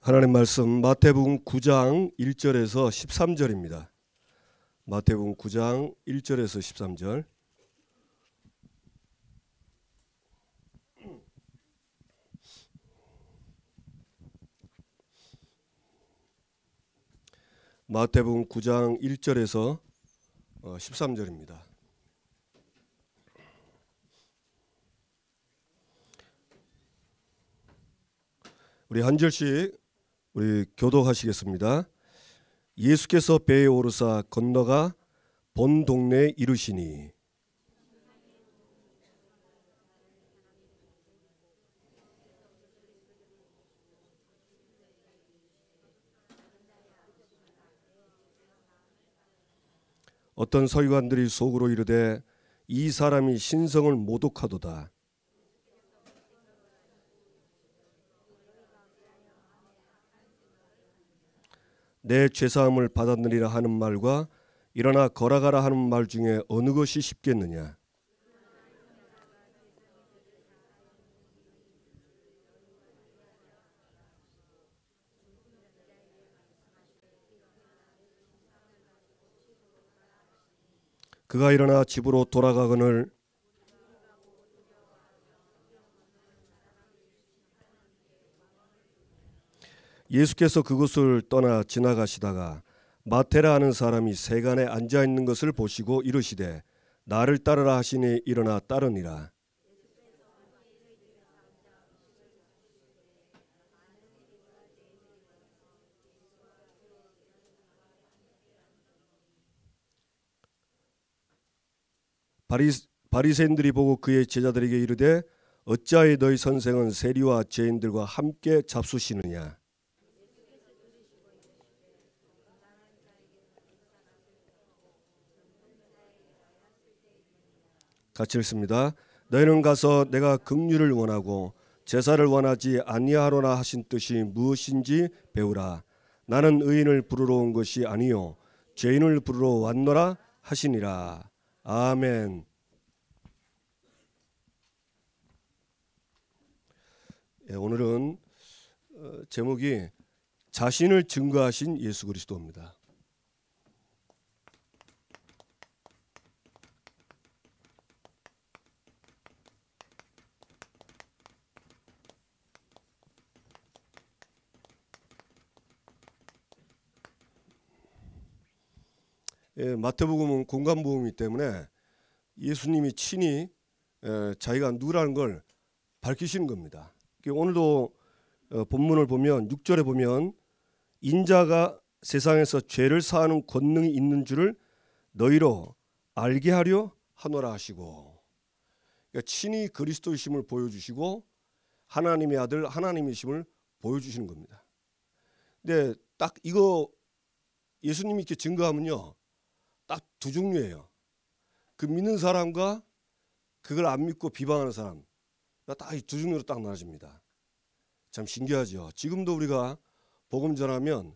하나님 말씀 마태복음 9장 1절에서 13절입니다. 마태복음 9장 1절에서 13절. 마태복음 9장 1절에서 13절입니다. 우리 한 절씩 우리 교독하시겠습니다. 예수께서 배에 오르사 건너가 본 동네에 이르시니 어떤 서기관들이 속으로 이르되 이 사람이 신성을 모독하도다. 내 죄사함을 받았느니라 하는 말과 일어나 걸어가라 하는 말 중에 어느 것이 쉽겠느냐. 그가 일어나 집으로 돌아가거늘 예수께서 그곳을 떠나 지나가시다가 마태라 하는 사람이 세간에 앉아 있는 것을 보시고 이르시되 나를 따르라 하시니 일어나 따르니라. 바리새인들이 보고 그의 제자들에게 이르되 어찌하여 너희 선생은 세리와 죄인들과 함께 잡수시느냐. 같이 읽습니다. 너희는 가서 내가 긍휼을 원하고 제사를 원하지 아니하노라 하신 뜻이 무엇인지 배우라. 나는 의인을 부르러 온 것이 아니요 죄인을 부르러 왔노라 하시니라. 아멘. 오늘은 제목이 자신을 증거하신 예수 그리스도입니다. 마태복음은 공간복음이기 때문에 예수님이 친히 자기가 누구라는 걸 밝히시는 겁니다. 오늘도 본문을 보면 6절에 보면 인자가 세상에서 죄를 사하는 권능이 있는 줄을 너희로 알게 하려 하노라 하시고, 그러니까 친히 그리스도이심을 보여주시고 하나님의 아들 하나님이심을 보여주시는 겁니다. 근데 딱 이거 예수님이 이렇게 증거하면요 딱 두 종류예요. 그 믿는 사람과 그걸 안 믿고 비방하는 사람, 딱 이 두 종류로 딱 나눠집니다. 참 신기하죠. 지금도 우리가 복음 전하면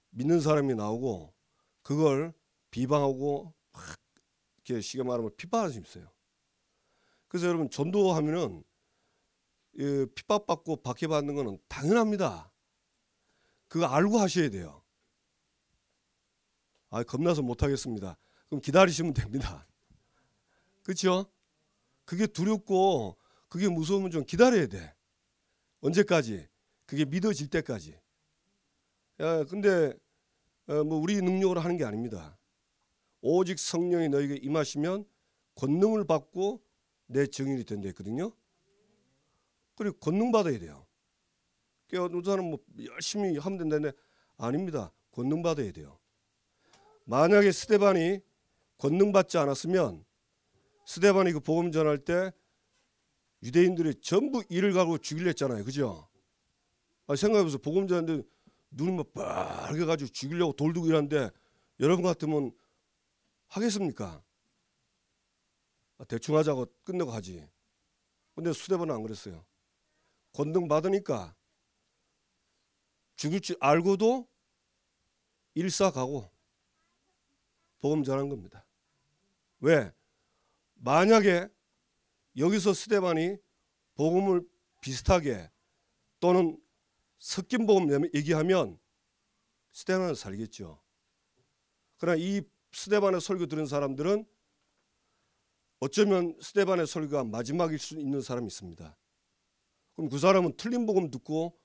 믿는 사람이 나오고 그걸 비방하고 막 이렇게 쉽게 말하면 핍박하는 사람이 있어요. 그래서 여러분 전도하면은 핍박받고 박해받는 거는 당연합니다. 그거 알고 하셔야 돼요. 겁나서 못하겠습니다. 그럼 기다리시면 됩니다. 그렇죠? 그게 두렵고 그게 무서우면 좀 기다려야 돼. 언제까지? 그게 믿어질 때까지. 근데 뭐 우리 능력으로 하는 게 아닙니다. 오직 성령이 너에게 임하시면 권능을 받고 내 증인이 된다 했거든요. 그리고 권능 받아야 돼요. 어떤 사람은 뭐 열심히 하면 된다는데 아닙니다. 권능 받아야 돼요. 만약에 스데반이 권능 받지 않았으면 스데반이 그 복음 전할 때 유대인들이 전부 이를 가고 죽이려 했잖아요. 그죠? 생각해보세요. 복음 전하는데 눈이 막 빨개 가지고 죽이려고 돌 두고 이러는데 여러분 같으면 하겠습니까? 대충 하자고 끝내고 하지. 근데 스데반은 안 그랬어요. 권능 받으니까 죽을 줄 알고도 일사가고 복음 전한 겁니다. 왜? 만약에 여기서 스데반이 복음을 비슷하게 또는 섞인 복음 얘기하면 스데반은 살겠죠. 그러나 이 스데반의 설교 들은 사람들은 어쩌면 스데반의 설교가 마지막일 수 있는 사람이 있습니다. 그럼 그 사람은 틀린 복음 듣고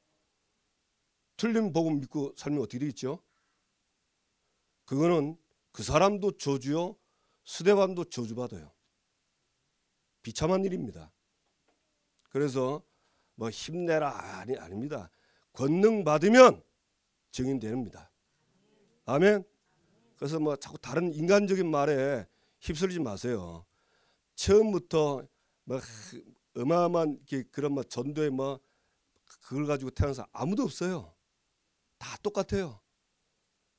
틀린 복음 믿고 살면 어떻게 되겠죠? 그거는 그 사람도 저주요, 스데반도 저주받아요. 비참한 일입니다. 그래서 뭐 힘내라 아닙니다. 권능 받으면 증인됩니다. 아멘. 그래서 뭐 자꾸 다른 인간적인 말에 휩쓸리지 마세요. 처음부터 뭐 어마어마한 그런 뭐 전도에 뭐 그걸 가지고 태어난 사람 아무도 없어요. 다 똑같아요.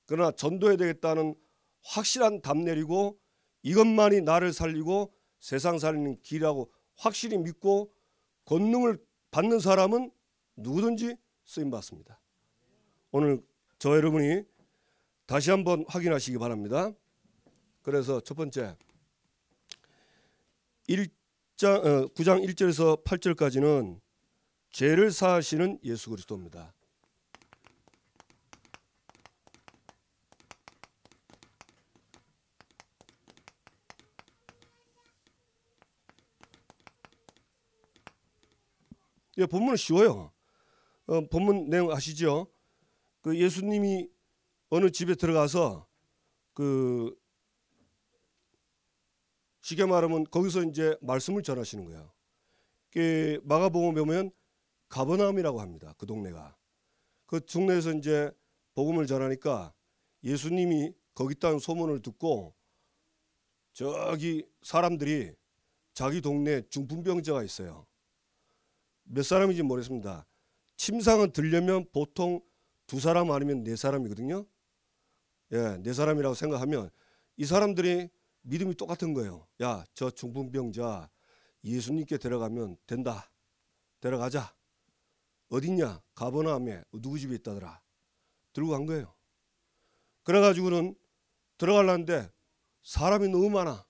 그러나 전도해야 되겠다는 확실한 답 내리고 이것만이 나를 살리고 세상 살리는 길이라고 확실히 믿고 권능을 받는 사람은 누구든지 쓰임 받습니다. 오늘 저 여러분이 다시 한번 확인하시기 바랍니다. 그래서 첫 번째 9장 1절에서 8절까지는 죄를 사하시는 예수 그리스도입니다. 예, 본문은 쉬워요. 본문 내용 아시죠? 그 예수님이 어느 집에 들어가서 그 쉽게 말하면 거기서 이제 말씀을 전하시는 거예요. 그 마가복음에 보면 가버나움이라고 합니다. 그 동네가. 그 동네에서 이제 복음을 전하니까 예수님이 거기 있다는 소문을 듣고 저기 사람들이 자기 동네에 중풍병자가 있어요. 몇 사람인지 모르겠습니다. 침상은 들려면 보통 2사람 아니면 4사람이거든요. 예, 4사람이라고 생각하면 이 사람들이 믿음이 똑같은 거예요. 야, 저 중풍병자 예수님께 데려가면 된다. 데려가자. 어딨냐? 가버나움에 누구 집에 있다더라. 들고 간 거예요. 그래가지고는 들어가려는데 사람이 너무 많아.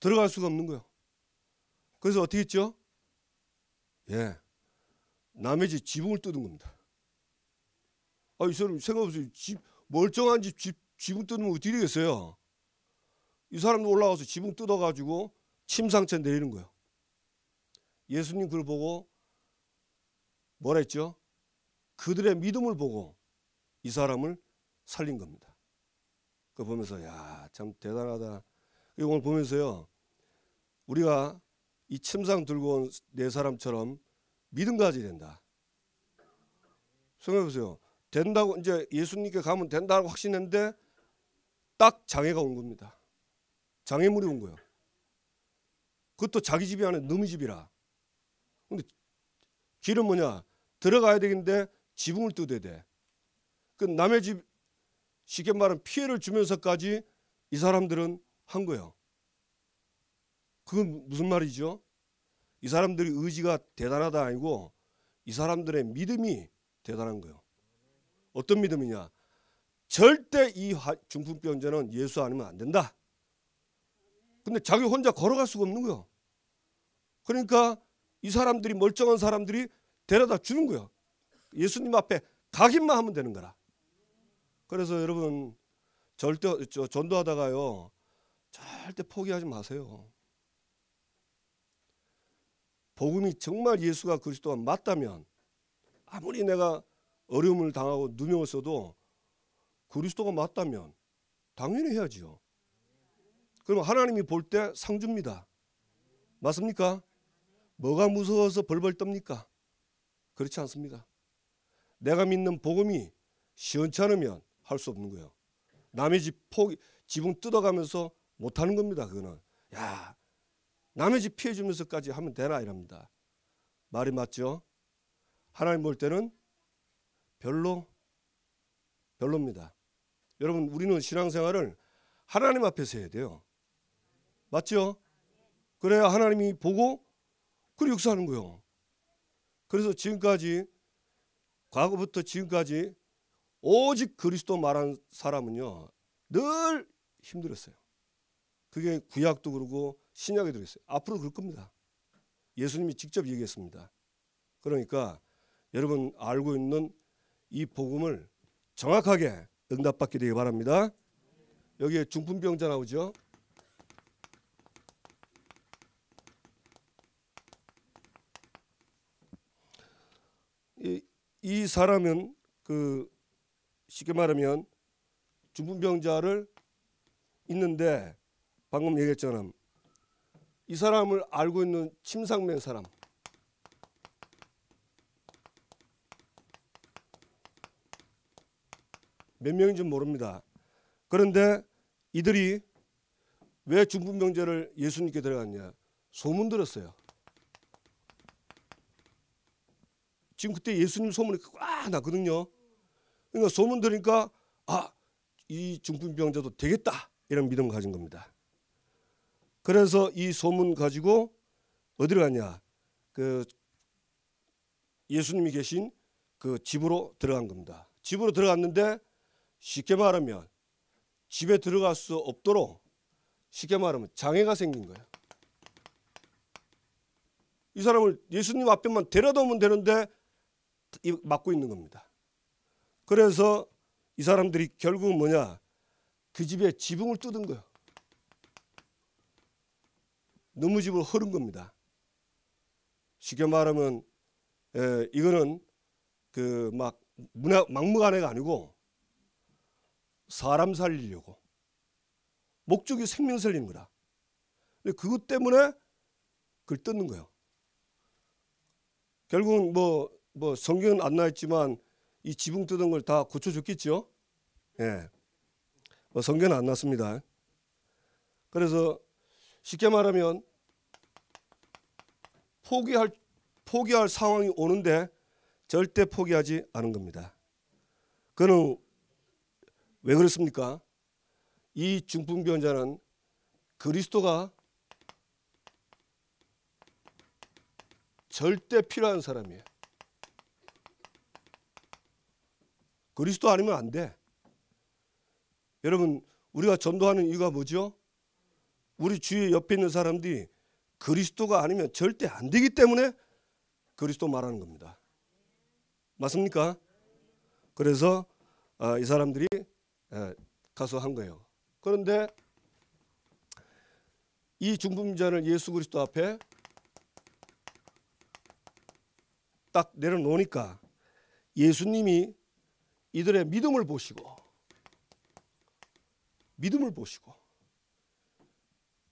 들어갈 수가 없는 거예요. 그래서 어떻게 했죠? 예, 남의 집 지붕을 뜯은 겁니다. 이 사람 생각해보세요. 멀쩡한 지붕 뜯으면 어떻게 되겠어요? 이 사람도 올라가서 지붕 뜯어가지고 침상째 내리는 거예요. 예수님 그걸 보고 뭐라 했죠? 그들의 믿음을 보고 이 사람을 살린 겁니다. 그거 보면서 야, 참 대단하다. 오늘 보면서요, 우리가 이 침상 들고 온 4사람처럼 믿음 가져야 된다. 생각해보세요. 된다고 이제 예수님께 가면 된다고 확신했는데 딱 장애가 온 겁니다. 장애물이 온 거예요. 그것도 자기 집이 아니라 너희 집이라. 근데 길은 뭐냐? 들어가야 되겠는데 지붕을 뜯어야 돼. 그 남의 집 쉽게 말하면 피해를 주면서까지 이 사람들은 한 거예요. 그건 무슨 말이죠? 이 사람들이 의지가 대단하다 아니고 이 사람들의 믿음이 대단한 거예요. 어떤 믿음이냐? 절대 이 중풍병자는 예수 아니면 안 된다. 근데 자기 혼자 걸어갈 수가 없는 거예요. 그러니까 이 사람들이 멀쩡한 사람들이 데려다 주는 거예요. 예수님 앞에 가기만 하면 되는 거라. 그래서 여러분 절대 전도하다가요 절대 포기하지 마세요. 복음이 정말 예수가 그리스도가 맞다면 아무리 내가 어려움을 당하고 누명을 그리스도가 맞다면 당연히 해야지요. 그럼 하나님이 볼 때 상 줍니다. 맞습니까? 뭐가 무서워서 벌벌 떱니까? 그렇지 않습니다. 내가 믿는 복음이 시원치 않으면 할 수 없는 거예요. 남의 지붕 뜯어가면서 못하는 겁니다. 그거는 야, 남의 집 피해 주면서까지 하면 되나 이랍니다. 말이 맞죠? 하나님 볼 때는 별로입니다. 여러분, 우리는 신앙생활을 하나님 앞에서 해야 돼요. 맞죠? 그래야 하나님이 보고 그리 역사하는 거예요. 그래서 지금까지, 과거부터 지금까지 오직 그리스도 말한 사람은요 늘 힘들었어요. 그게 구약도 그러고 신약에 들어있어요. 앞으로 그럴 겁니다. 예수님이 직접 얘기했습니다. 그러니까 여러분 알고 있는 이 복음을 정확하게 응답받게 되기 바랍니다. 여기에 중풍병자 나오죠. 이 사람은 쉽게 말하면 중풍병자를 있는데 방금 얘기했잖아. 이 사람을 알고 있는 침상맨 사람, 몇 명인지 모릅니다. 그런데 이들이 왜 중풍병자를 예수님께 데려갔냐? 소문 들었어요. 지금 그때 예수님 소문이 꽉 나거든요. 그러니까 소문 들으니까 이 중풍병자도 되겠다 이런 믿음을 가진 겁니다. 그래서 이 소문 가지고 어디로 갔냐? 예수님이 계신 그 집으로 들어간 겁니다. 집으로 들어갔는데 쉽게 말하면 집에 들어갈 수 없도록 쉽게 말하면 장애가 생긴 거예요. 이 사람을 예수님 앞에만 데려다 오면 되는데 막고 있는 겁니다. 그래서 이 사람들이 결국은 뭐냐? 그 집에 지붕을 뜯은 거예요. 너무집을 헐은 겁니다. 쉽게 말하면 이거는 막무가내가 아니고 사람 살리려고 목적이 생명 살리는 거다. 근데 그것 때문에 그걸 뜯는 거예요. 결국은 뭐 성경은 안 나왔지만 이 지붕 뜯은 걸 다 고쳐줬겠죠. 예. 성경은 안 났습니다. 그래서 쉽게 말하면 포기할 상황이 오는데 절대 포기하지 않은 겁니다. 그는 왜 그렇습니까? 이 중풍병자는 그리스도가 절대 필요한 사람이에요. 그리스도 아니면 안 돼. 여러분, 우리가 전도하는 이유가 뭐죠? 우리 주위 옆에 있는 사람들이 그리스도가 아니면 절대 안 되기 때문에 그리스도 말하는 겁니다. 맞습니까? 그래서 이 사람들이 가서 한 거예요. 그런데 이 중풍자를 예수 그리스도 앞에 딱 내려놓으니까 예수님이 이들의 믿음을 보시고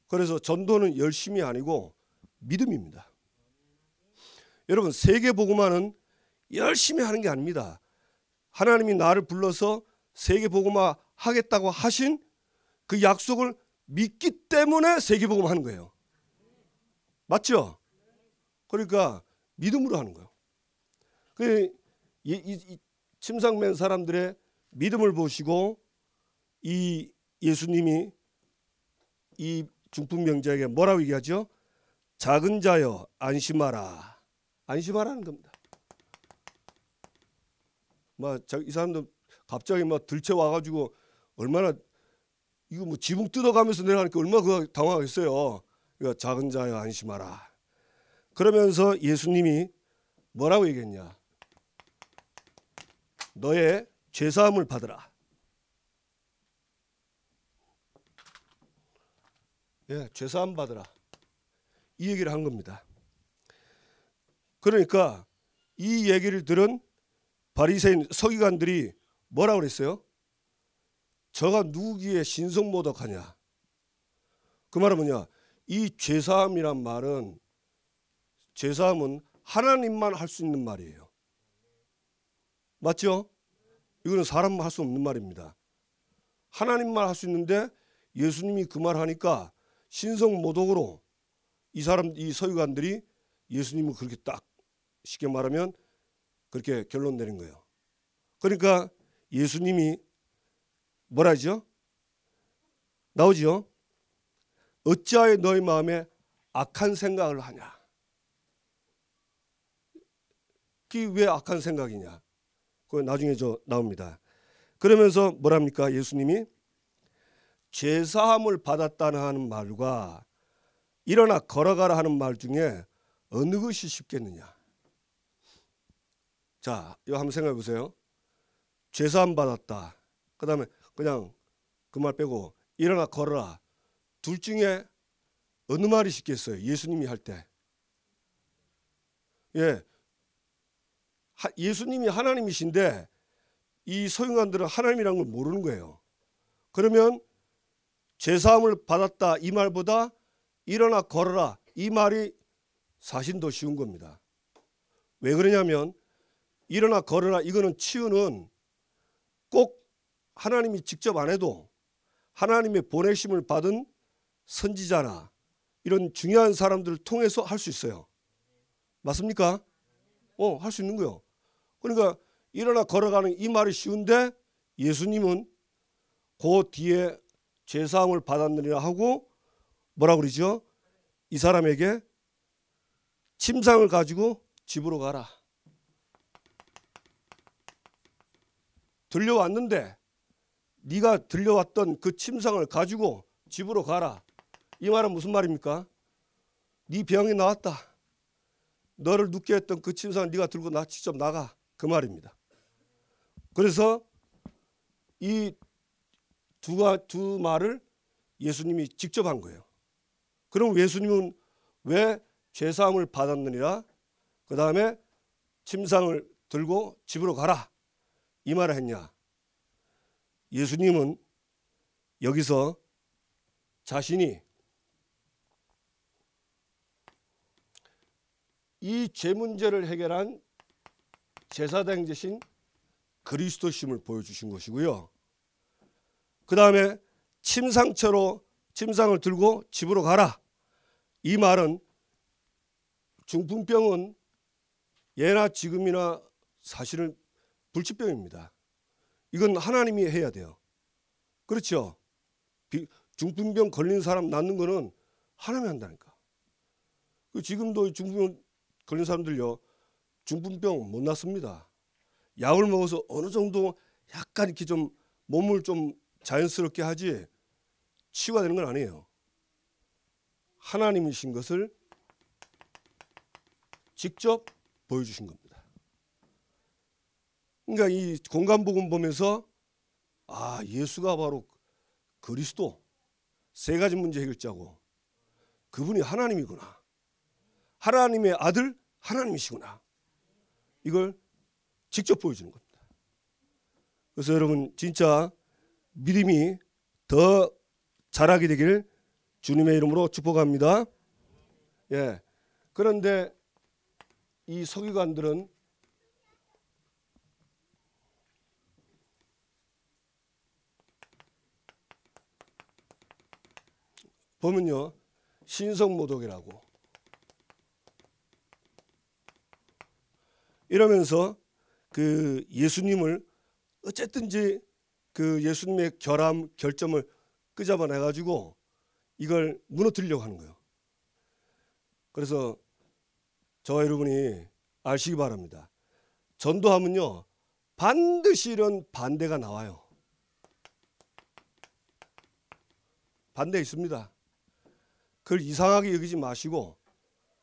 그래서 전도는 열심이 아니고 믿음입니다. 여러분, 세계복음화는 열심히 하는 게 아닙니다. 하나님이 나를 불러서 세계복음화 하겠다고 하신 그 약속을 믿기 때문에 세계복음화 하는 거예요. 맞죠? 그러니까 믿음으로 하는 거예요. 이 침상맨 사람들의 믿음을 보시고 이 예수님이 이 중풍병자에게 뭐라고 얘기하죠? 작은 자여 안심하라. 안심하라는 겁니다. 이 사람도 갑자기 들쳐 와가지고 얼마나 이거 지붕 뜯어가면서 내려가니까 얼마나 당황했어요. 그러니까 작은 자여 안심하라. 그러면서 예수님이 뭐라고 얘기했냐? 너의 죄사함을 받으라. 죄사함 받으라. 이 얘기를 한 겁니다. 그러니까 이 얘기를 들은 바리새인 서기관들이 뭐라고 그랬어요? 저가 누구기에 신성모독하냐? 그 말은 뭐냐? 이 죄사함이란 말은 죄사함은 하나님만 할 수 있는 말이에요. 맞죠? 이거는 사람만 할 수 없는 말입니다. 하나님만 할 수 있는데 예수님이 그 말 하니까 신성모독으로 이 서기관들이 예수님을 그렇게 딱 쉽게 말하면 그렇게 결론 내린 거예요. 그러니까 예수님이 뭐라 하죠? 나오죠? 어찌하여 너희 마음에 악한 생각을 하냐? 그게 왜 악한 생각이냐? 그거 나중에 나옵니다. 그러면서 뭐랍니까? 예수님이 죄사함을 받았다는 하는 말과 일어나 걸어가라 하는 말 중에 어느 것이 쉽겠느냐? 자, 이거 한번 생각해 보세요. 죄사함 받았다. 그 다음에 그냥 그 말 빼고 일어나 걸어라. 둘 중에 어느 말이 쉽겠어요? 예수님이 할 때. 예, 예수님이 하나님이신데 이 서기관들은 하나님이라는 걸 모르는 거예요. 그러면 죄사함을 받았다 이 말보다 일어나 걸어라 이 말이 사실 더 쉬운 겁니다. 왜 그러냐면 일어나 걸어라 이거는 치유는 꼭 하나님이 직접 안 해도 하나님의 보내심을 받은 선지자나 이런 중요한 사람들을 통해서 할 수 있어요. 맞습니까? 할 수 있는 거예요. 그러니까 일어나 걸어가는 이 말이 쉬운데 예수님은 그 뒤에 죄사함을 받았느니라 하고 뭐라 그러죠? 이 사람에게 침상을 가지고 집으로 가라. 들려왔는데 네가 들려왔던 그 침상을 가지고 집으로 가라. 이 말은 무슨 말입니까? 네 병이 나왔다. 너를 눕게 했던 그 침상을 네가 들고 직접 나가. 그 말입니다. 그래서 이 두 말을 예수님이 직접 한 거예요. 그럼 예수님은 왜 죄사함을 받았느니라 그 다음에 침상을 들고 집으로 가라 이 말을 했냐? 예수님은 여기서 자신이 이 죄 문제를 해결한 제사장이신 그리스도심을 보여주신 것이고요. 그 다음에 침상처로 침상을 들고 집으로 가라. 이 말은 중풍병은 예나 지금이나 사실은 불치병입니다. 이건 하나님이 해야 돼요. 그렇죠? 중풍병 걸린 사람 낫는 거는 하나님이 한다니까. 지금도 중풍병 걸린 사람들요 중풍병 못 낫습니다. 약을 먹어서 어느 정도 약간 이렇게 좀 몸을 좀 자연스럽게 하지 치유가 되는 건 아니에요. 하나님이신 것을 직접 보여주신 겁니다. 그러니까 이 공간복음 보면서 예수가 바로 그리스도 세 가지 문제 해결자고 그분이 하나님이구나. 하나님의 아들 하나님이시구나. 이걸 직접 보여주는 겁니다. 그래서 여러분 진짜 믿음이 더 자라게 되길 주님의 이름으로 축복합니다. 예. 그런데 이 서기관들은 보면요 신성모독이라고 이러면서 그 예수님을 어쨌든지 그 예수님의 결점을 끄잡아내 가지고 이걸 무너뜨리려고 하는 거예요. 그래서 저와 여러분이 아시기 바랍니다. 전도하면요 반드시 이런 반대가 나와요. 반대 있습니다. 그걸 이상하게 여기지 마시고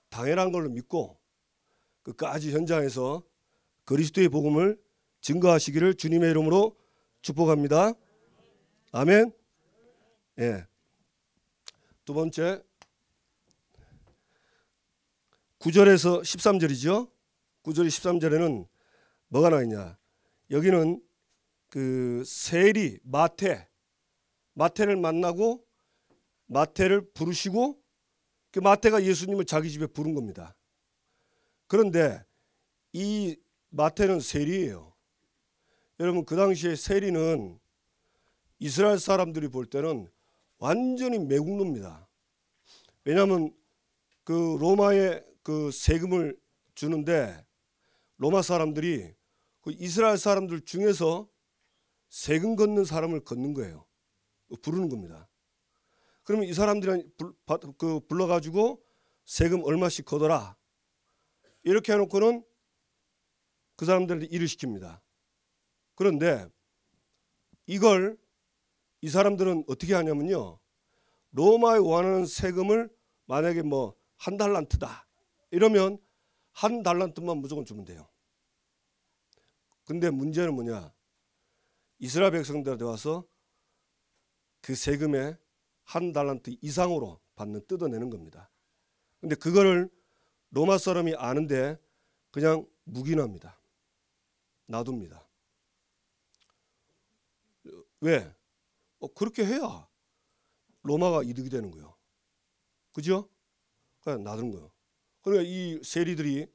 당연한 걸로 믿고 끝까지 현장에서 그리스도의 복음을 증거하시기를 주님의 이름으로 축복합니다. 아멘. 예. 두 번째 9절에서 13절이죠. 9절 13절에는 뭐가 나와 있냐? 여기는 그 세리 마태를 만나고 마태를 부르시고 그 마태가 예수님을 자기 집에 부른 겁니다. 그런데 이 마태는 세리예요. 여러분 그 당시에 세리는 이스라엘 사람들이 볼 때는 완전히 매국노입니다. 왜냐하면 그 로마에 그 세금을 주는데 로마 사람들이 그 이스라엘 사람들 중에서 세금 걷는 사람을 걷는 거예요. 부르는 겁니다. 그러면 이 사람들이 불러가지고 세금 얼마씩 걷어라 이렇게 해놓고는 그 사람들한테 일을 시킵니다. 그런데 이걸 이 사람들은 어떻게 하냐면요 로마에 원하는 세금을 만약에 뭐 한 달란트다 이러면 한 달란트만 무조건 주면 돼요. 근데 문제는 뭐냐? 이스라엘 백성들한테 와서 그 세금의 1달란트 이상으로 받는 뜯어내는 겁니다. 근데 그거를 로마 사람이 아는데 그냥 묵인합니다. 놔둡니다. 왜? 그렇게 해야 로마가 이득이 되는 거예요. 그죠? 그냥 놔두는 거예요. 그러니까 이 세리들이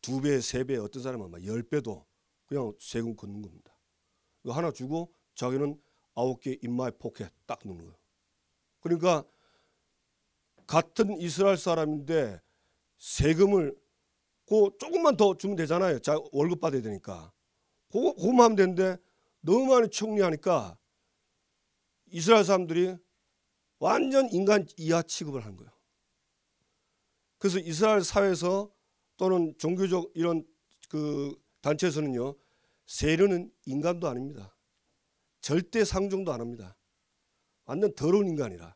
2배, 3배, 어떤 사람은 막 10배도 그냥 세금 걷는 겁니다. 이거 하나 주고 자기는 9개 in my pocket 딱 넣는 거예요. 그러니까 같은 이스라엘 사람인데 세금을 조금만 더 주면 되잖아요. 자, 월급 받아야 되니까. 그거만 하면 되는데 너무 많이 총리하니까 이스라엘 사람들이 완전 인간 이하 취급을 한 거예요. 그래서 이스라엘 사회에서 또는 종교적 이런 그 단체에서는요, 세리는 인간도 아닙니다. 절대 상종도 안 합니다. 완전 더러운 인간이라.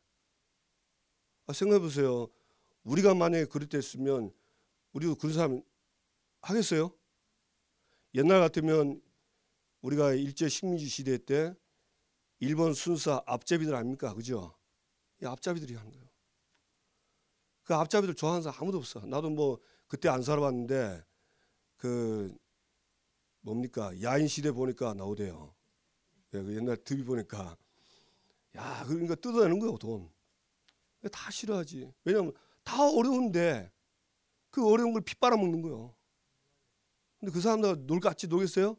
생각해 보세요. 우리가 만약에 그랬댔으면 우리도 그런 사람 하겠어요? 옛날 같으면 우리가 일제 식민지 시대 때 일본 순사 앞잡이들 아닙니까? 그죠? 이 앞잡이들이 하는 거예요. 그 앞잡이들 좋아하는 사람 아무도 없어. 나도 뭐 그때 안 살아봤는데 그 뭡니까? 야인 시대 보니까 나오대요. 그 옛날 TV 보니까 야, 그러니까 뜯어내는 거예요, 돈. 다 싫어하지. 왜냐면 다 어려운데 그 어려운 걸 피 빨아먹는 거예요. 근데 그 사람들 같이 놀겠어요?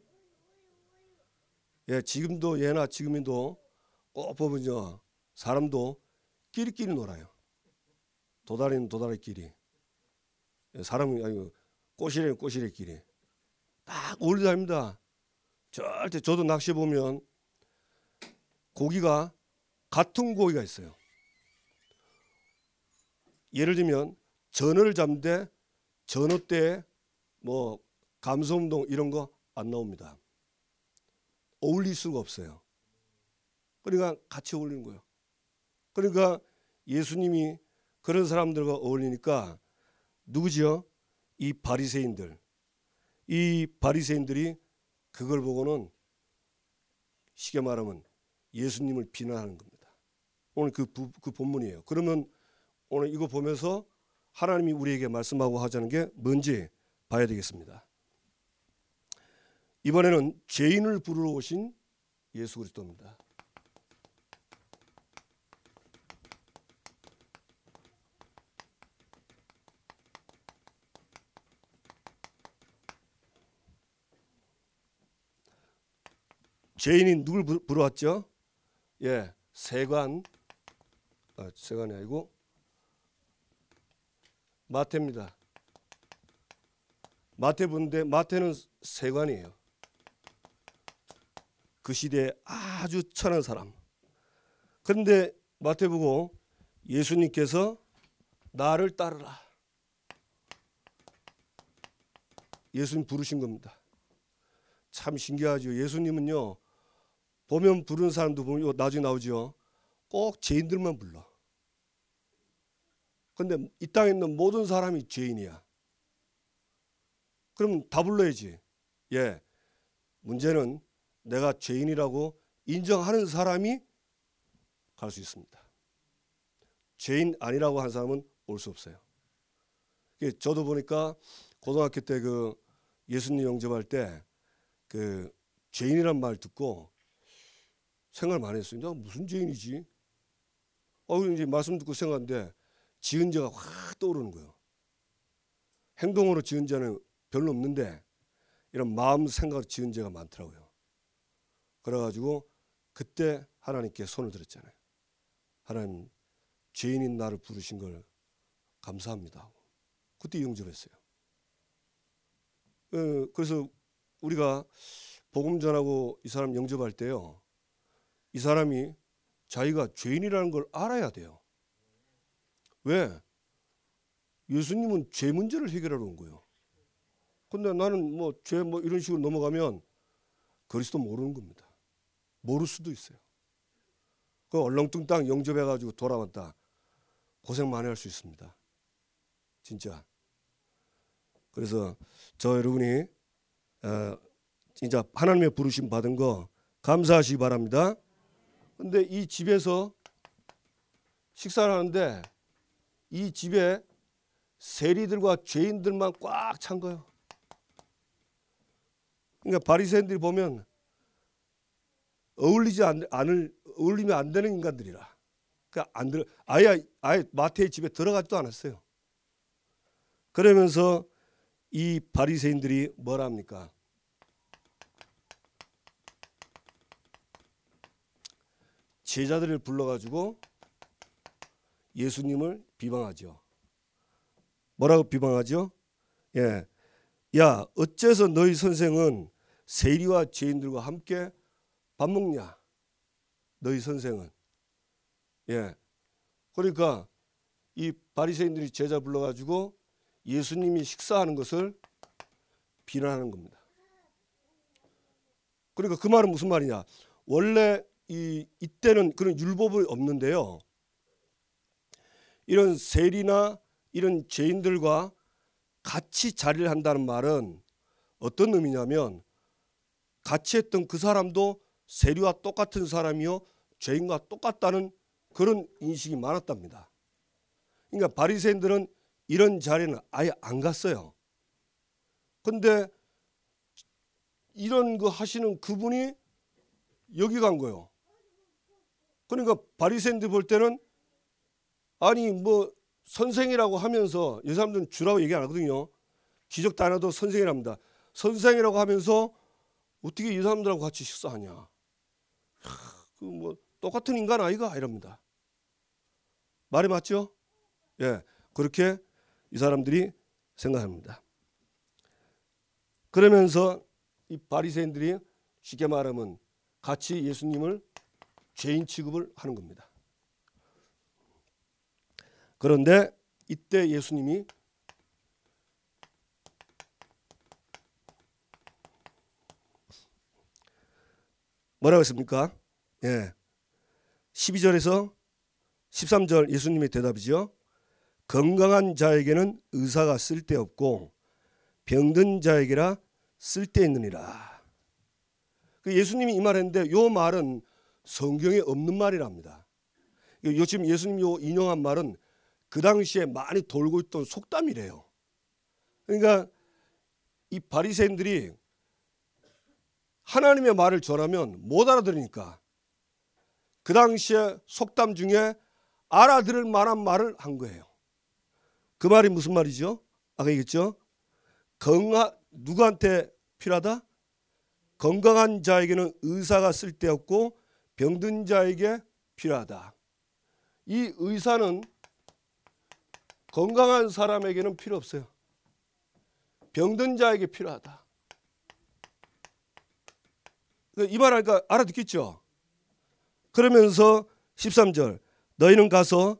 예, 지금도 예나 지금도 꼭 보면요, 사람도 끼리끼리 놀아요. 도다리는 도다리끼리, 사람은 아니고 꼬시래는 꼬시래끼리 딱 어울려 다닙니다. 절대 저도 낚시 보면 고기가 같은 고기가 있어요. 예를 들면 전어를 잡는데 전어 때 뭐 감소운동 이런 거 안 나옵니다. 어울릴 수가 없어요. 그러니까 같이 어울리는 거예요. 그러니까 예수님이 그런 사람들과 어울리니까 누구지요? 이 바리새인들. 이 바리새인들이 그걸 보고는 쉽게 말하면 예수님을 비난하는 겁니다. 오늘 그 본문이에요. 그러면 오늘 이거 보면서 하나님이 우리에게 말씀하고 하자는 게 뭔지 봐야 되겠습니다. 이번에는 죄인을 부르러 오신 예수 그리스도입니다. 죄인이 누굴 부르러 왔죠? 예, 세관이 아니고 마태입니다. 마태 부르는데 마태는 세관이에요. 그 시대에 아주 천한 사람. 그런데 마태 보고 예수님께서 나를 따르라. 예수님 부르신 겁니다. 참 신기하죠. 예수님은요, 보면 부르는 사람도 보면 나중에 나오죠. 꼭 죄인들만 불러. 그런데 이 땅에 있는 모든 사람이 죄인이야. 그럼 다 불러야지. 예, 문제는 내가 죄인이라고 인정하는 사람이 갈 수 있습니다. 죄인 아니라고 한 사람은 올 수 없어요. 저도 보니까 고등학교 때 그 예수님 영접할 때 그 죄인이란 말 듣고 생각을 많이 했어요. 내가 무슨 죄인이지? 이제 말씀 듣고 생각하는데 지은 죄가 확 떠오르는 거예요. 행동으로 지은 죄는 별로 없는데 이런 마음 생각으로 지은 죄가 많더라고요. 그래가지고 그때 하나님께 손을 들었잖아요. 하나님, 죄인인 나를 부르신 걸 감사합니다. 그때 영접했어요. 그래서 우리가 복음 전하고 이 사람 영접할 때요, 이 사람이 자기가 죄인이라는 걸 알아야 돼요. 왜? 예수님은 죄 문제를 해결하러 온 거예요. 근데 나는 뭐 죄 뭐 이런 식으로 넘어가면 그리스도 모르는 겁니다. 모를 수도 있어요. 그 얼렁뚱땅 영접해가지고 돌아왔다. 고생 많이 할 수 있습니다. 진짜. 그래서 저 여러분이 진짜 하나님의 부르심 받은 거 감사하시기 바랍니다. 근데 이 집에서 식사를 하는데 이 집에 세리들과 죄인들만 꽉 찬 거예요. 그러니까 바리새인들이 보면 어울리면 안 되는 인간들이라. 그러니까 아예 마태의 집에 들어가지도 않았어요. 그러면서 이 바리새인들이 뭐라 합니까? 제자들을 불러가지고 예수님을 비방하죠. 뭐라고 비방하죠? 예, 야, 어째서 너희 선생은 세리와 죄인들과 함께 밥 먹냐? 너희 선생은. 예, 그러니까 이 바리새인들이 제자 불러가지고 예수님이 식사하는 것을 비난하는 겁니다. 그러니까 그 말은 무슨 말이냐? 원래 이때는 그런 율법이 없는데요. 이런 세리나 이런 죄인들과 같이 자리를 한다는 말은 어떤 의미냐면 같이 했던 그 사람도 세리와 똑같은 사람이요 죄인과 똑같다는 그런 인식이 많았답니다. 그러니까 바리새인들은 이런 자리는 아예 안 갔어요. 근데 이런 거 하시는 그분이 여기 간 거예요. 그러니까 바리새인들 볼 때는 아니 뭐 선생이라고 하면서 이 사람들은 주라고 얘기 안 하거든요. 기적 단어도 선생이랍니다. 선생이라고 하면서 어떻게 이 사람들하고 같이 식사하냐? 그 뭐 똑같은 인간 아이가 이럽니다. 말이 맞죠? 예, 그렇게 이 사람들이 생각합니다. 그러면서 이 바리새인들이 쉽게 말하면 같이 예수님을 죄인 취급을 하는 겁니다. 그런데 이때 예수님이 뭐라고 했습니까? 예, 12절에서 13절 예수님의 대답이죠. 건강한 자에게는 의사가 쓸데없고 병든 자에게라 쓸데있느니라. 예수님이 이 말했는데 이 말은 성경에 없는 말이랍니다. 요즘 예수님이 인용한 말은 그 당시에 많이 돌고 있던 속담이래요. 그러니까 이 바리새인들이 하나님의 말을 전하면 못 알아들으니까 그 당시에 속담 중에 알아들을 만한 말을 한 거예요. 그 말이 무슨 말이죠? 아까 얘기했죠? 누구한테 필요하다? 건강한 자에게는 의사가 쓸데없고 병든 자에게 필요하다. 이 의사는 건강한 사람에게는 필요 없어요. 병든 자에게 필요하다. 이 말하니까 알아듣겠죠? 그러면서 13절 너희는 가서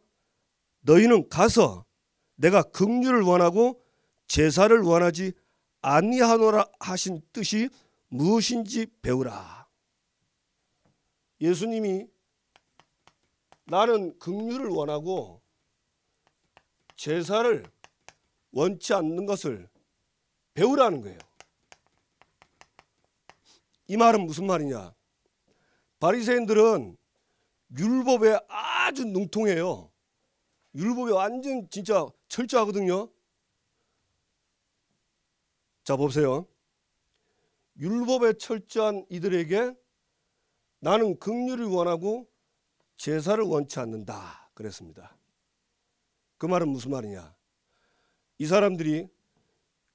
내가 긍휼을 원하고 제사를 원하지 아니하노라 하신 뜻이 무엇인지 배우라. 예수님이 나는 긍휼을 원하고 제사를 원치 않는 것을 배우라는 거예요. 이 말은 무슨 말이냐? 바리새인들은 율법에 아주 능통해요. 율법에 완전 진짜 철저하거든요. 자, 보세요. 율법에 철저한 이들에게 나는 긍휼을 원하고 제사를 원치 않는다 그랬습니다. 그 말은 무슨 말이냐? 이 사람들이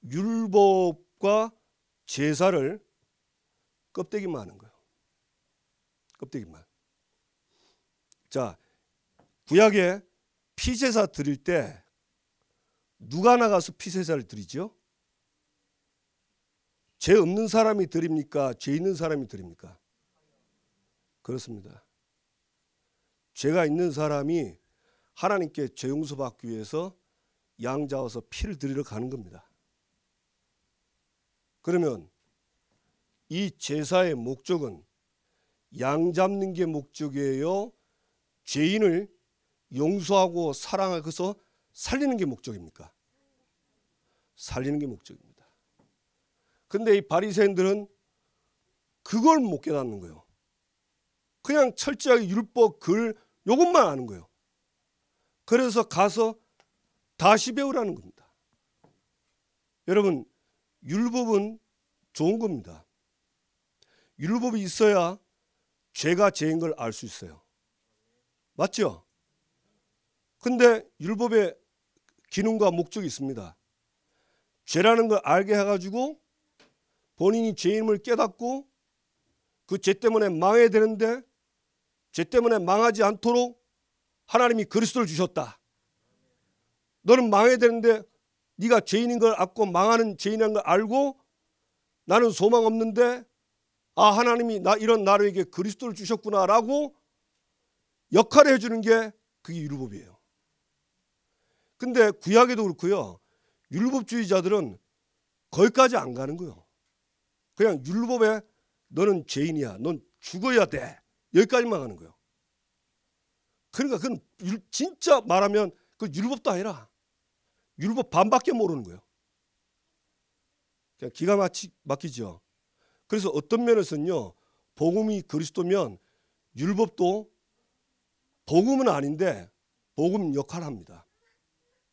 율법과 제사를 껍데기만 하는 거예요. 껍데기만. 자, 구약에 피제사 드릴 때 누가 나가서 피제사를 드리죠? 죄 없는 사람이 드립니까? 죄 있는 사람이 드립니까? 그렇습니다. 죄가 있는 사람이 하나님께 죄 용서받기 위해서 양 잡아서 피를 드리러 가는 겁니다. 그러면 이 제사의 목적은 양 잡는 게 목적이에요? 죄인을 용서하고 사랑하고서 살리는 게 목적입니까? 살리는 게 목적입니다. 근데 이 바리새인들은 그걸 못 깨닫는 거예요. 그냥 철저하게 율법 글 요것만 아는 거예요. 그래서 가서 다시 배우라는 겁니다. 여러분, 율법은 좋은 겁니다. 율법이 있어야 죄가 죄인 걸 알 수 있어요. 맞죠? 근데 율법의 기능과 목적이 있습니다. 죄라는 걸 알게 해가지고 본인이 죄임을 깨닫고 그 죄 때문에 망해야 되는데 죄 때문에 망하지 않도록 하나님이 그리스도를 주셨다. 너는 망해야 되는데 네가 죄인인 걸 알고 망하는 죄인인 걸 알고 나는 소망 없는데 하나님이 이런 나에게 그리스도를 주셨구나라고 역할을 해주는 게 그게 율법이에요. 근데 구약에도 그렇고요. 율법주의자들은 거기까지 안 가는 거예요. 그냥 율법에 너는 죄인이야. 넌 죽어야 돼. 여기까지만 가는 거예요. 그러니까 그건 진짜 말하면 그 율법도 아니라 율법 반밖에 모르는 거예요. 그냥 기가 막히죠. 그래서 어떤 면에서는요. 복음이 그리스도면 율법도 복음은 아닌데 복음 역할을 합니다.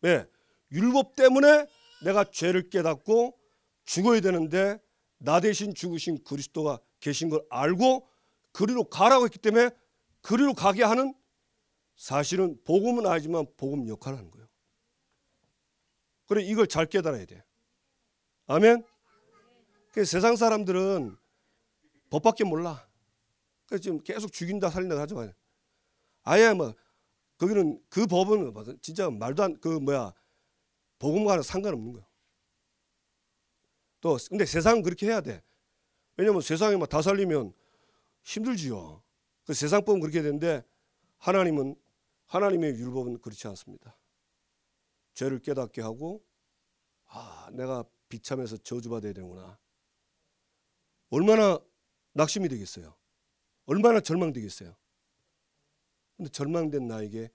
왜? 율법 때문에 내가 죄를 깨닫고 죽어야 되는데 나 대신 죽으신 그리스도가 계신 걸 알고 그리로 가라고 했기 때문에 그리로 가게 하는 사실은 복음은 아니지만 복음 역할을 하는 거예요. 그래 이걸 잘 깨달아야 돼. 아멘. 세상 사람들은 법밖에 몰라. 그래서 지금 계속 죽인다 살린다 하지 마요. 아예 뭐 거기는 그 법은 진짜 말도 안 복음과는 상관없는 거예요. 또 근데 세상은 그렇게 해야 돼. 왜냐면 세상에 막 다 살리면 힘들지요. 그 세상법은 그렇게 되는데 하나님의 율법은 그렇지 않습니다. 죄를 깨닫게 하고 내가 비참해서 저주받아야 되는구나. 얼마나 낙심이 되겠어요. 얼마나 절망되겠어요. 근데 절망된 나에게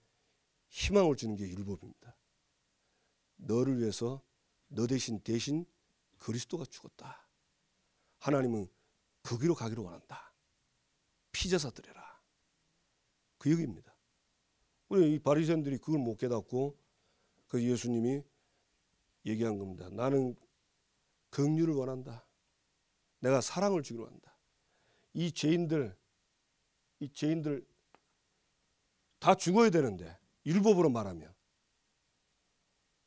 희망을 주는 게 율법입니다. 너를 위해서 너 대신 그리스도가 죽었다. 하나님은 거기로 가기를 원한다. 피제사 드려라. 그 얘기입니다. 우리 이 바리새인들이 그걸 못 깨닫고 그 예수님이 얘기한 겁니다. 나는 긍휼을 원한다. 내가 사랑을 주기를 원한다. 이 죄인들 다 죽어야 되는데 율법으로 말하면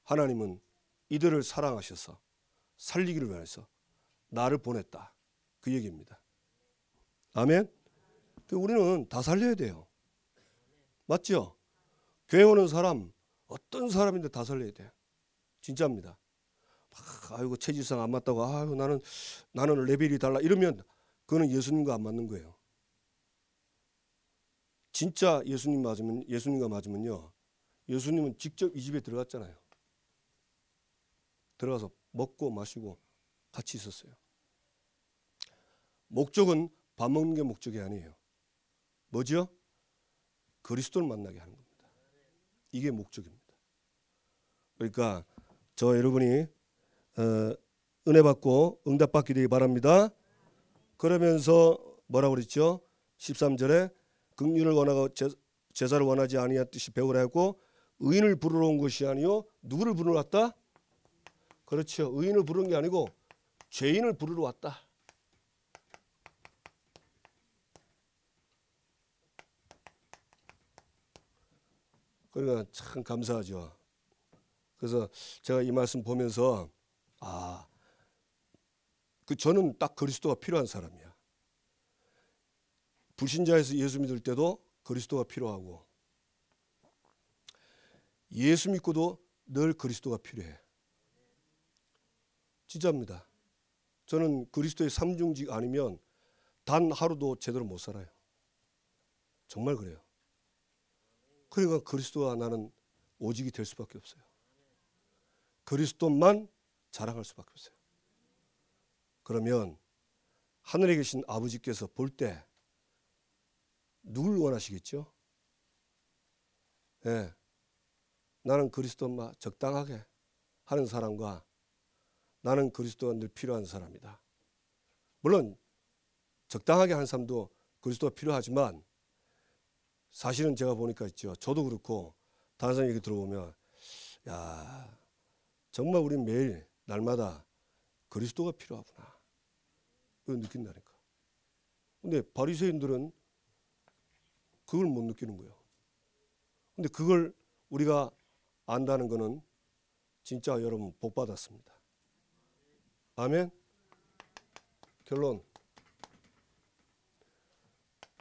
하나님은 이들을 사랑하셔서 살리기를 위해서 나를 보냈다. 그 얘기입니다. 아멘. 우리는 다 살려야 돼요. 맞죠? 교회 오는 사람 어떤 사람인데 다 살려야 돼요. 진짜입니다. 아이고 체질상 안 맞다고 아이고 나는 레벨이 달라 이러면 그거는 예수님과 안 맞는 거예요. 진짜 예수님과 맞으면요. 예수님은 직접 이 집에 들어갔잖아요. 들어가서 먹고 마시고 같이 있었어요. 목적은 밥 먹는 게 목적이 아니에요. 뭐죠? 그리스도를 만나게 하는 겁니다. 이게 목적입니다. 그러니까 저 여러분이 은혜 받고 응답 받게 되기 바랍니다. 그러면서 뭐라고 그랬죠? 13절에 긍휼을 원하고 제사를 원하지 아니하듯이 배우라 했고 의인을 부르러 온 것이 아니요 누구를 부르러 왔다? 그렇죠. 의인을 부르는 게 아니고 죄인을 부르러 왔다. 그러니까 참 감사하죠. 그래서 제가 이 말씀 보면서 저는 딱 그리스도가 필요한 사람이야. 불신자에서 예수 믿을 때도 그리스도가 필요하고 예수 믿고도 늘 그리스도가 필요해. 진짜입니다. 저는 그리스도의 삼중직 아니면 단 하루도 제대로 못 살아요. 정말 그래요. 그러니까 그리스도와 나는 오직이 될 수밖에 없어요. 그리스도만 자랑할 수밖에 없어요. 그러면 하늘에 계신 아버지께서 볼 때 누굴 원하시겠죠? 네. 나는 그리스도만 적당하게 하는 사람과 나는 그리스도가 늘 필요한 사람이다. 물론 적당하게 하는 사람도 그리스도가 필요하지만 사실은 제가 보니까 있죠. 저도 그렇고 다른 사람 얘기 들어보면 야 정말 우리 매일 날마다 그리스도가 필요하구나. 그걸 느낀다니까. 근데 바리새인들은 그걸 못 느끼는 거예요. 근데 그걸 우리가 안다는 것은 진짜 여러분 복 받았습니다. 아멘. 결론.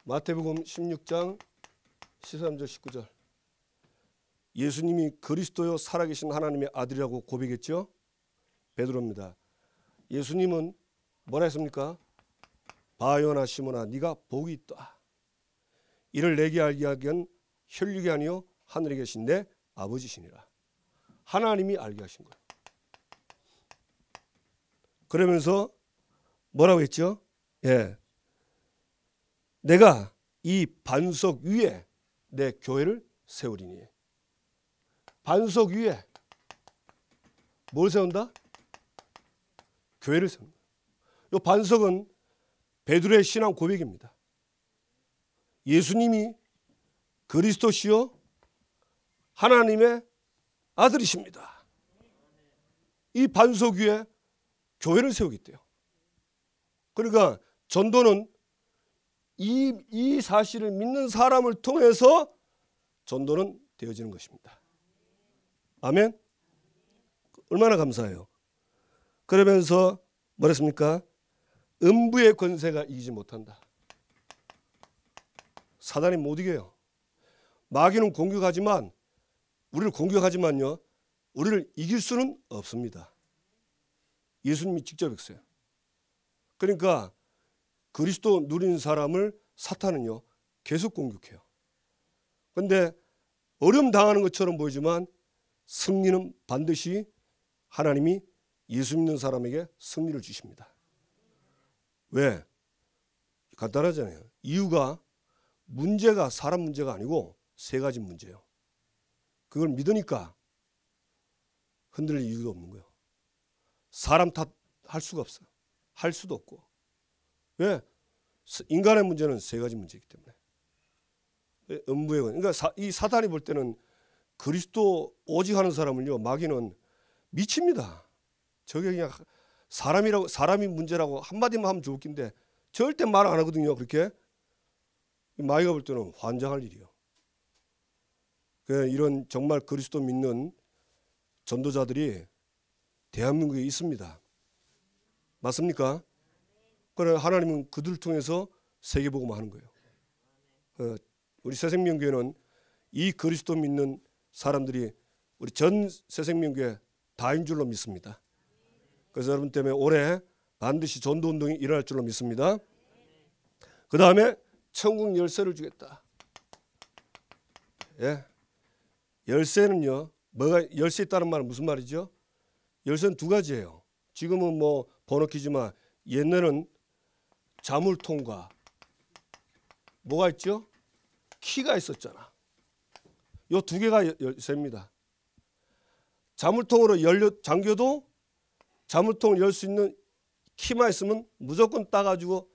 마태복음 16장 13절 19절. 예수님이 그리스도요 살아계신 하나님의 아들이라고 고백했죠. 베드로입니다. 예수님은 뭐라 했습니까? 바요나 시몬아 네가 복이 있다. 이를 내게 알게 하기엔 혈육이 아니요 하늘에 계신 내 아버지시니라. 하나님이 알게 하신 거예요. 그러면서 뭐라고 했죠? 예, 내가 이 반석 위에 내 교회를 세우리니. 반석 위에 뭘 세운다? 교회를 세운다. 이 반석은 베드로의 신앙 고백입니다. 예수님이 그리스도시요 하나님의 아들이십니다. 이 반석 위에 교회를 세우겠대요. 그러니까 전도는 이 사실을 믿는 사람을 통해서 전도는 되어지는 것입니다. 아멘. 얼마나 감사해요. 그러면서 뭐랬습니까? 음부의 권세가 이기지 못한다. 사단이 못 이겨요. 마귀는 공격하지만 우리를 공격하지만요 우리를 이길 수는 없습니다. 예수님이 직접 했어요. 그러니까 그리스도 누리는 사람을 사탄은요 계속 공격해요. 그런데 어려움 당하는 것처럼 보이지만 승리는 반드시 하나님이 예수 믿는 사람에게 승리를 주십니다. 왜? 간단하잖아요. 이유가 문제가 사람 문제가 아니고 세 가지 문제예요. 그걸 믿으니까 흔들릴 이유도 없는 거예요. 사람 탓할 수가 없어요. 할 수도 없고. 왜? 인간의 문제는 세 가지 문제이기 때문에. 음부의 권. 그러니까 이 사탄이 볼 때는 그리스도 오직 하는 사람을요 마귀는 미칩니다. 저게 그냥 사람이 문제라고 한마디만 하면 좋을 텐데 절대 말 안 하거든요. 그렇게 마귀가 볼 때는 환장할 일이요. 이런 정말 그리스도 믿는 전도자들이 대한민국에 있습니다. 맞습니까? 그래 하나님은 그들을 통해서 세계복음을 하는 거예요. 우리 새생명교회는 이 그리스도 믿는 사람들이 우리 전 새생명교회 다인 줄로 믿습니다. 그래서 여러분 때문에 올해 반드시 전도운동이 일어날 줄로 믿습니다. 그 다음에 천국 열쇠를 주겠다. 예, 열쇠는요 뭐가 열쇠 있다는 말은 무슨 말이죠? 열쇠는 두 가지예요. 지금은 뭐 번호키지만 옛날에는 자물통과 뭐가 있죠? 키가 있었잖아. 요 두 개가 열쇠입니다. 자물통으로 잠겨도 자물통을 열 수 있는 키만 있으면 무조건 따가지고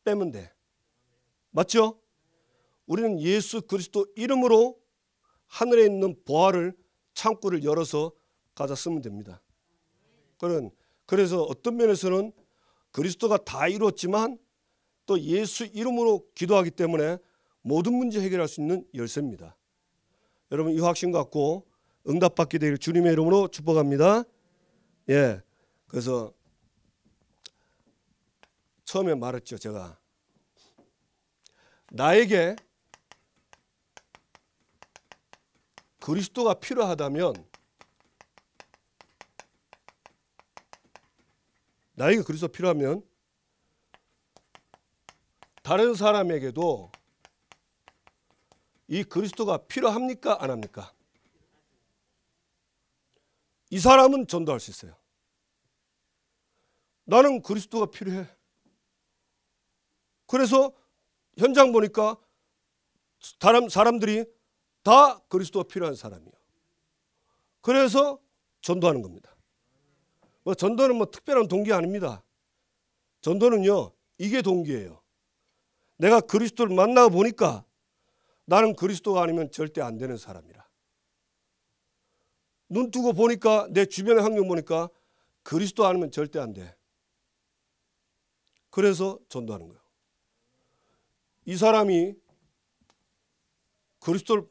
빼면 돼. 맞죠? 우리는 예수 그리스도 이름으로 하늘에 있는 보화를 창고를 열어서 가져 쓰면 됩니다. 그래서 어떤 면에서는 그리스도가 다 이루었지만 또 예수 이름으로 기도하기 때문에 모든 문제 해결할 수 있는 열쇠입니다. 여러분 이 확신 갖고 응답받게 되기를 주님의 이름으로 축복합니다. 예, 그래서 처음에 말했죠. 제가 나에게 그리스도가 필요하다면 나에게 그리스도가 필요하면 다른 사람에게도 이 그리스도가 필요합니까? 안 합니까? 이 사람은 전도할 수 있어요. 나는 그리스도가 필요해. 그래서 현장 보니까 사람들이 다 그리스도가 필요한 사람이에요. 그래서 전도하는 겁니다. 전도는 뭐 특별한 동기 아닙니다. 전도는요 이게 동기예요. 내가 그리스도를 만나 보니까 나는 그리스도가 아니면 절대 안 되는 사람이라. 눈 뜨고 보니까 내 주변의 환경 보니까 그리스도 아니면 절대 안 돼. 그래서 전도하는 거예요. 이 사람이 그리스도를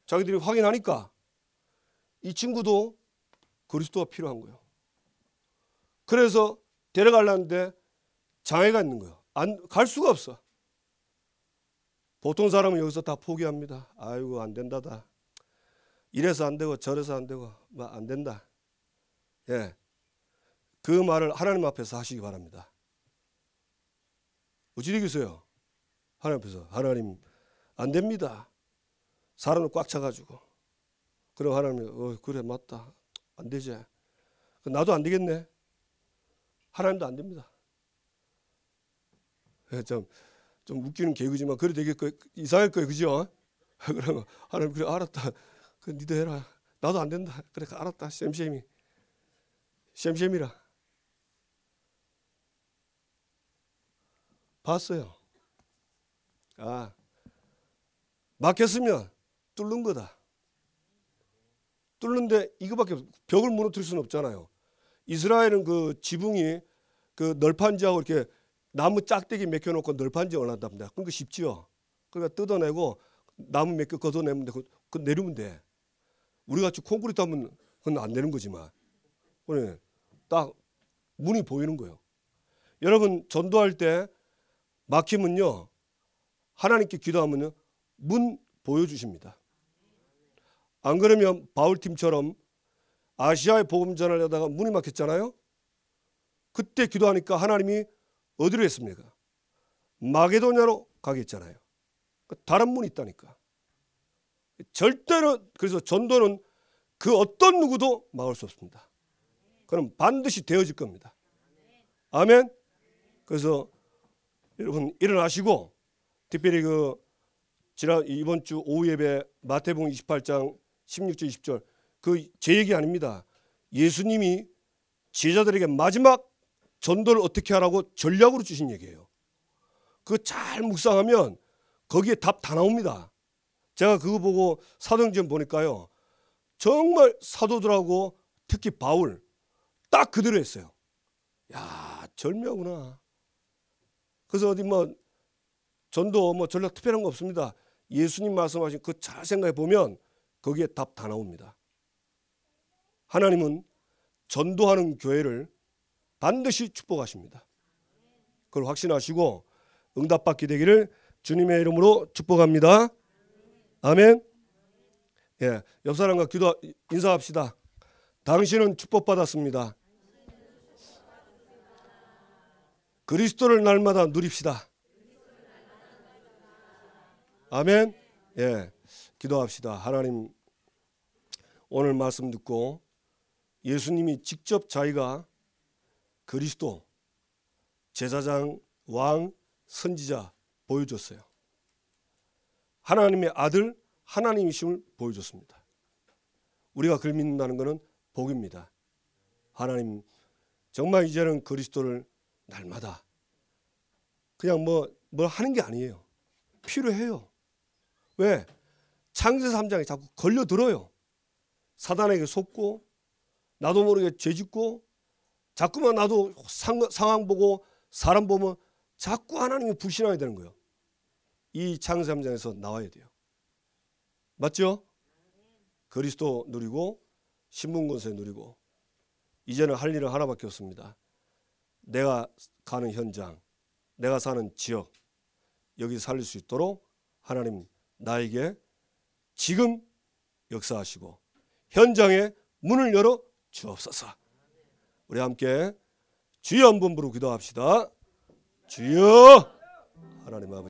자기들이 확인하니까 이 친구도 그리스도가 필요한 거예요. 그래서 데려가려는데 장애가 있는 거예요. 갈 수가 없어. 보통 사람은 여기서 다 포기합니다. 아이고 안 된다다. 이래서 안 되고 저래서 안 되고 막 안 된다. 예, 그 말을 하나님 앞에서 하시기 바랍니다. 어찌 되겠어요? 하나님 앞에서 하나님 안 됩니다. 사람을 꽉 차가지고. 그럼 하나님이 그래 맞다. 안 되지. 나도 안 되겠네. 하나님도 안 됩니다. 예, 좀 웃기는 개그지만 그래 되겠고 이상할 거예요, 그죠? 그러면 하나님 그래 알았다. 그 니도 해라. 나도 안 된다. 그래 알았다. 셈셈이라. 봤어요. 아, 막혔으면 뚫는 거다. 뚫는데 이거밖에 벽을 무너뜨릴 수는 없잖아요. 이스라엘은 그 지붕이 그 널판지하고 이렇게 나무 짝대기 맥혀놓고 널판지 올라간답니다. 그러니까 쉽지요. 그러니까 뜯어내고 나무 몇 개 걷어내면 돼. 그 내리면 돼. 우리 같이 콘크리트 하면 그건 안 되는 거지만, 그래 딱 문이 보이는 거예요. 여러분 전도할 때 막히면요 하나님께 기도하면요 문 보여주십니다. 안 그러면 바울팀처럼 아시아에 복음 전하려다가 문이 막혔잖아요. 그때 기도하니까 하나님이 어디로 했습니까? 마게도냐로 가겠잖아요. 다른 문이 있다니까. 절대로 그래서 전도는 그 어떤 누구도 막을 수 없습니다. 그럼 반드시 되어질 겁니다. 아멘. 그래서 여러분 일어나시고 특별히 그 지난 이번 주 오후 예배 마태복음 28장 16절 20절 그 제 얘기 아닙니다. 예수님이 제자들에게 마지막 전도를 어떻게 하라고 전략으로 주신 얘기예요. 그거 잘 묵상하면 거기에 답 다 나옵니다. 제가 그거 보고 사도행전 보니까요. 정말 사도들하고 특히 바울 딱 그대로 했어요. 야, 절묘하구나. 그래서 어디 뭐 전도 뭐 전략 특별한 거 없습니다. 예수님 말씀하신 그 잘 생각해 보면 거기에 답 다 나옵니다. 하나님은 전도하는 교회를 반드시 축복하십니다. 그걸 확신하시고 응답받게 되기를 주님의 이름으로 축복합니다. 아멘. 예, 옆 사람과 인사합시다. 당신은 축복받았습니다. 그리스도를 날마다 누립시다. 아멘. 예, 기도합시다. 하나님 오늘 말씀 듣고 예수님이 직접 자기가 그리스도, 제사장, 왕, 선지자 보여줬어요. 하나님의 아들, 하나님이심을 보여줬습니다. 우리가 그를 믿는다는 것은 복입니다. 하나님 정말 이제는 그리스도를 날마다 그냥 뭘 하는 게 아니에요. 필요해요. 왜? 창세기 3장에 자꾸 걸려들어요. 사단에게 속고 나도 모르게 죄짓고 자꾸만 나도 상황 보고 사람 보면 자꾸 하나님이 불신하게 되는 거예요. 이 창세기 3장에서 나와야 돼요. 맞죠? 그리스도 누리고 신분권세 누리고 이제는 할 일은 하나밖에 없습니다. 내가 가는 현장, 내가 사는 지역 여기 살릴 수 있도록 하나님 나에게 지금 역사하시고 현장에 문을 열어 주옵소서. 우리 함께 주여 한 번 부르고 기도합시다. 주여. 하나님 아버지